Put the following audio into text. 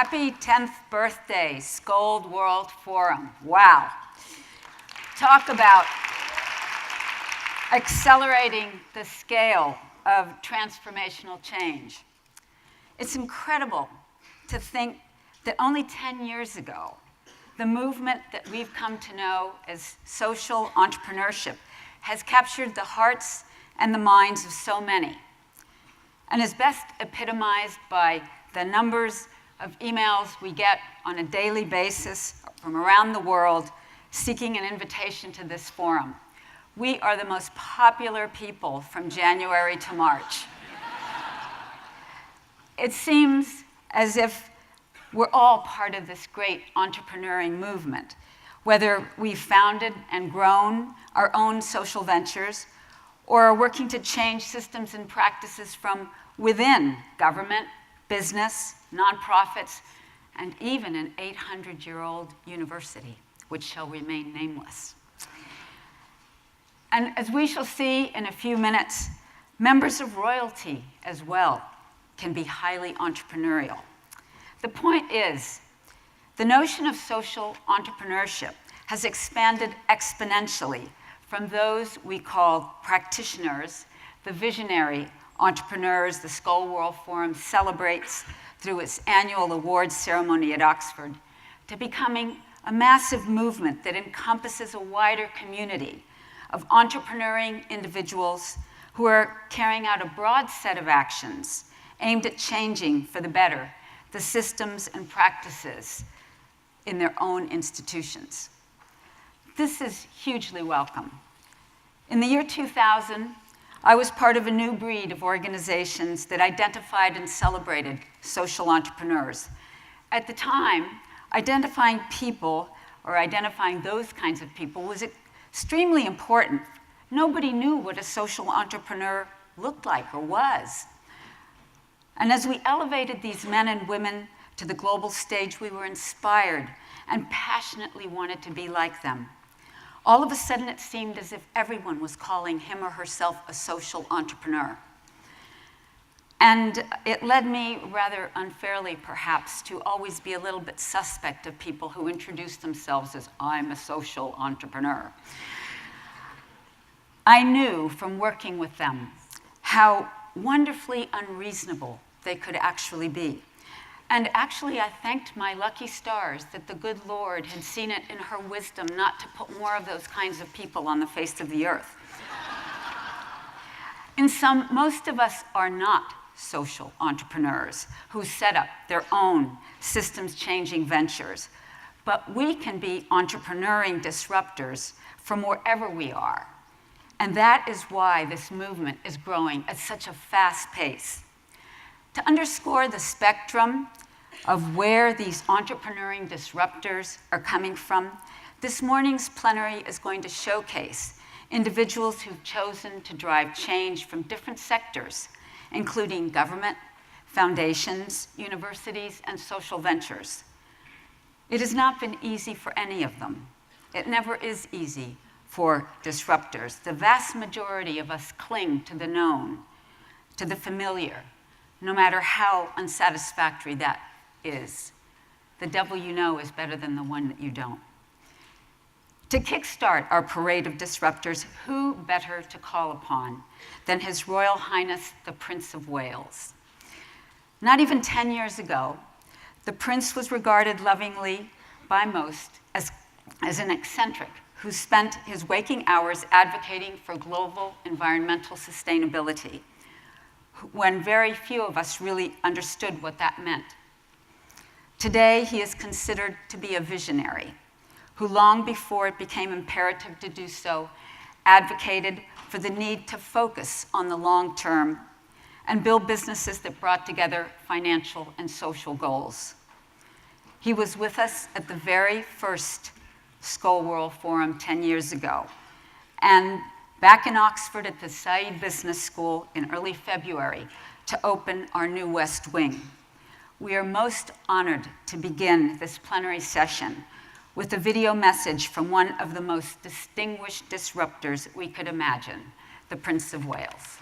Happy 10th birthday, Skoll World Forum. Wow. Talk about accelerating the scale of transformational change. It's incredible to think that only 10 years ago, the movement that we've come to know as social entrepreneurship has captured the hearts and the minds of so many, and is best epitomized by the numbers of emails we get on a daily basis from around the world seeking an invitation to this forum. We are the most popular people from January to March. It seems as if we're all part of this great entrepreneuring movement, whether we've founded and grown our own social ventures or are working to change systems and practices from within government, business, nonprofits, and even an 800-year-old university, which shall remain nameless. And as we shall see in a few minutes, members of royalty as well can be highly entrepreneurial. The point is, the notion of social entrepreneurship has expanded exponentially from those we call practitioners, the visionary entrepreneurs the Skoll World Forum celebrates through its annual awards ceremony at Oxford, to becoming a massive movement that encompasses a wider community of entrepreneuring individuals who are carrying out a broad set of actions aimed at changing for the better the systems and practices in their own institutions. This is hugely welcome. In the year 2000, I was part of a new breed of organizations that identified and celebrated social entrepreneurs. At the time, identifying people, or identifying those kinds of people, was extremely important. Nobody knew what a social entrepreneur looked like or was. And as we elevated these men and women to the global stage, we were inspired and passionately wanted to be like them. All of a sudden, it seemed as if everyone was calling him or herself a social entrepreneur. And it led me, rather unfairly perhaps, to always be a little bit suspect of people who introduce themselves as, I'm a social entrepreneur. I knew from working with them how wonderfully unreasonable they could actually be. And actually, I thanked my lucky stars that the good Lord had seen it in her wisdom not to put more of those kinds of people on the face of the earth. In sum, most of us are not social entrepreneurs who set up their own systems-changing ventures, but we can be entrepreneuring disruptors from wherever we are. And that is why this movement is growing at such a fast pace. To underscore the spectrum of where these entrepreneuring disruptors are coming from, this morning's plenary is going to showcase individuals who've chosen to drive change from different sectors, including government, foundations, universities, and social ventures. It has not been easy for any of them. It never is easy for disruptors. The vast majority of us cling to the known, to the familiar, no matter how unsatisfactory that is. The devil you know is better than the one that you don't. To kickstart our parade of disruptors, who better to call upon than His Royal Highness, the Prince of Wales? Not even 10 years ago, the Prince was regarded lovingly by most as an eccentric who spent his waking hours advocating for global environmental sustainability, when very few of us really understood what that meant. Today, he is considered to be a visionary who, long before it became imperative to do so, advocated for the need to focus on the long term and build businesses that brought together financial and social goals. He was with us at the very first Skoll World Forum 10 years ago, and back in Oxford at the Saïd Business School in early February to open our new West Wing. We are most honored to begin this plenary session with a video message from one of the most distinguished disruptors we could imagine, the Prince of Wales.